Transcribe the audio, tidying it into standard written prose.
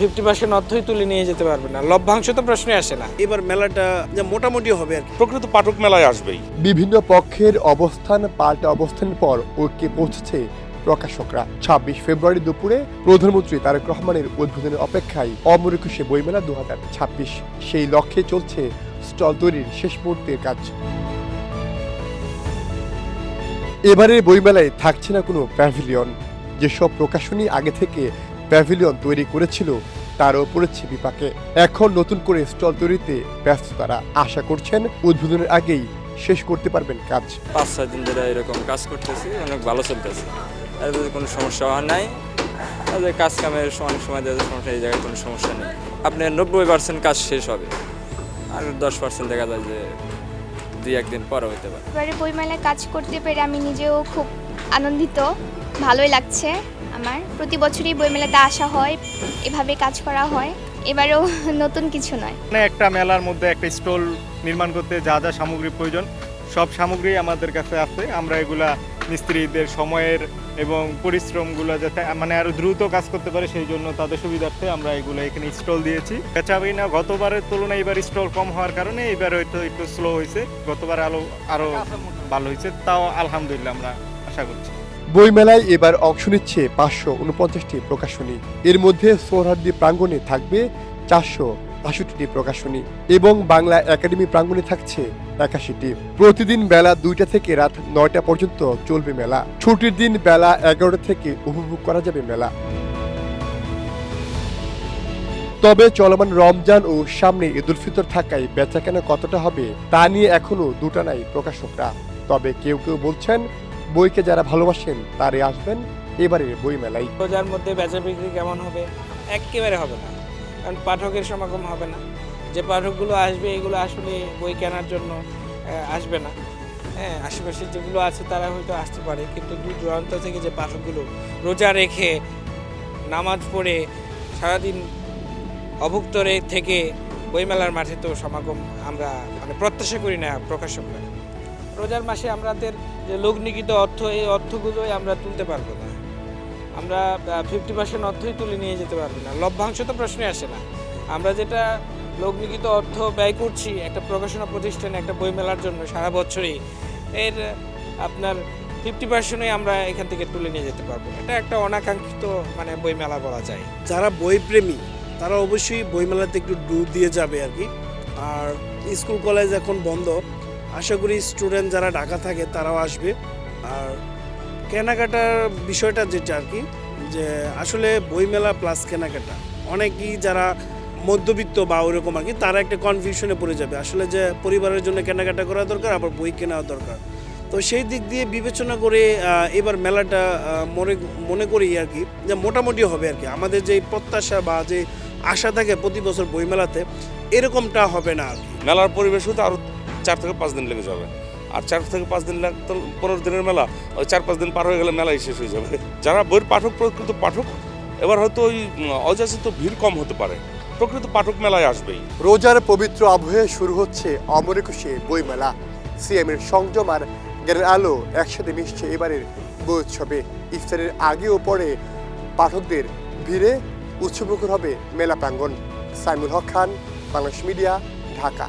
50% অর্থই তুলে নিয়ে যেতে পারবে না, লভ্যাংশ তো প্রশ্নে আসে না। এবার মেলাটা যে মোটামুটি হবে আর কি। প্রকৃত পাঠক মেলায় আসবেই। বিভিন্ন পক্ষের অবস্থান পাল্টা অবস্থানের পর ঐক্যে পৌঁছেছে প্রকাশকরা। 26 ফেব্রুয়ারি দুপুরে প্রধানমন্ত্রী তারেক রহমানের উদ্বোধনের অপেক্ষায় অমর একুশে বইমেলা 2026 সেই লক্ষ্যে চলছে স্টল তৈরির শেষ মুহূর্তের কাজ। এবারের বইমেলায় থাকছে না কোনো প্যাভিলিয়ন। যেসব প্রকাশনী আগে থেকে প্যাভিলিয়ন তৈরি করেছিল তারও পড়েছে বিপাকে। এখন নতুন করে স্টল তৈরিতে ব্যস্ত তারা। আশা করছেন উদ্বোধনের আগেই শেষ করতে পারবেন কাজ। 5-6 দিন ধরে এরকম কাজ করতেছি, অনেক ভালো চলতেছে, আর কোনো সমস্যা হয় নাই। আর কাজ কামের অনেক সময় দেখা সমস্যা, এই জায়গায় কোনো সমস্যা নেই। আপনার 90% কাজ শেষ হবে, আর 10% দেখা যায় যে 2-1 দিন পরে হইতে পারে। এবারে বইমেলায় কাজ করতে পেরে আমি নিজেও খুব আনন্দিত, ভালোই লাগছে আমার। প্রতি বছরই বইমেলাতে আসা হয়, এভাবে কাজ করা হয়, এবারেও নতুন কিছু নয়। একটা মেলার মধ্যে একটা স্টল নির্মাণ করতে যা যা সামগ্রী প্রয়োজন সব সামগ্রী আমাদের কাছে আছে। আমরা এগুলা মিস্ত্রিদের সময়ের এবং পরিশ্রমগুলো যাতে আরো দ্রুত কাজ করতে পারে সেই জন্য তাদের সুবিধার্থে আমরা এগুলো এখানে স্টল দিয়েছি। বেচাবি না গতবারের তুলনায় এবার স্টল কম হওয়ার কারণে এবার হয়তো একটু স্লো হয়েছে, গতবার আরো ভালো হয়েছে, তাও আলহামদুলিল্লাহ আমরা আশা করছি। বইমেলায় এবার অংশ নিচ্ছে 549টি প্রকাশনী। এর মধ্যে সোহরাওয়ার্দী প্রাঙ্গণে থাকবে 462টি প্রকাশনী এবং বাংলা একাডেমি প্রাঙ্গণে থাকছে 81টি। প্রতিদিন বেলা 2টা থেকে রাত 9টা পর্যন্ত চলবে মেলা। ছুটির দিন বেলা 11টা থেকে উপভোগ করা যাবে মেলা। তবে চলমান রমজান ও সামনে ঈদুল ফিতর থাকায় বেচাকেনা কতটা হবে তা নিয়ে এখনো দুটানাই প্রকাশকরা। তবে কেউ কেউ বলছেন বইকে যারা ভালোবাসেন তারাই আসবেন এবারের বই মেলায়। রোজার মধ্যে বেচা বিক্রি কেমন হবে? একেবারে হবে না, কারণ পাঠকের সমাগম হবে না। যে পাঠকগুলো আসবে এগুলো আসলে বই কেনার জন্য আসবে না। হ্যাঁ, আশেপাশে যেগুলো আছে তারা হয়তো আসতে পারে, কিন্তু দূর দূরান্ত থেকে যে পাঠকগুলো রোজা রেখে নামাজ পড়ে সারাদিন অভুক্ত থেকে বইমেলার মাঠে তো সমাগম আমরা প্রত্যাশা করি না প্রকাশকরা। রোজার মাসে আমাদের যে লগ্নিকৃত অর্থ, এই অর্থগুলোই আমরা তুলতে পারবো না। আমরা 50% অর্থই তুলে নিয়ে যেতে পারবো না, লভ্যাংশ তো প্রশ্নে আসে না। আমরা যেটা লগ্নিকৃত অর্থ ব্যয় করছি একটা প্রকাশনা প্রতিষ্ঠানে একটা বই মেলার জন্য সারা বছরই, এর আপনার 50%ই আমরা এখান থেকে তুলে নিয়ে যেতে পারবো। এটা একটা অনাকাঙ্ক্ষিত বই মেলা বলা যায়। যারা বইপ্রেমী তারা অবশ্যই বইমেলাতে একটু ডুব দিয়ে যাবে আর কি। আর স্কুল কলেজ এখন বন্ধ, আশা করি স্টুডেন্ট যারা ঢাকা থাকে তারাও আসবে। আর কেনাকাটার বিষয়টা যেটা আর কি, যে আসলে বইমেলা প্লাস কেনাকাটা, অনেকেই যারা মধ্যবিত্ত বা ওইরকম আর কি, তারা একটা কনফিউশনে পড়ে যাবে আসলে যে পরিবারের জন্য কেনাকাটা করা দরকার, আবার বই কেনাও দরকার। তো সেই দিক দিয়ে বিবেচনা করে এবার মেলাটা মনে করি আর কি যে মোটামুটি হবে আর কি। আমাদের যে প্রত্যাশা বা যে আশা থাকে প্রতি বছর বইমেলাতে, এরকমটা হবে না আর কি। মেলার পরিবেশ হতে আরও 4 থেকে 5 দিন লেগে যাবে, আর 4 থেকে 5 দিন লাগতো 15 দিনের মেলা, ওই 4-5 দিন পার হয়ে গেলে মেলাই শেষ হয়ে যাবে। যারা বইয়ের পাঠক, প্রকৃত পাঠক, এবার হয়তো ওই অযাচিত ভিড় কম হতে পারে, প্রকৃত পাঠক মেলায় আসবেই। রোজার পবিত্র আবহে শুরু হচ্ছে অমর একুশে বইমেলা। সিএমের সংযম আর জ্ঞানের আলো একসাথে মিশছে এবারের বই উৎসবে। ইফতারের আগে ও পরে পাঠকদের ভিড়ে উৎসবমুখর হবে মেলা প্রাঙ্গণ। সাইমুল হক খান, বাংলাদেশ মিডিয়া, ঢাকা।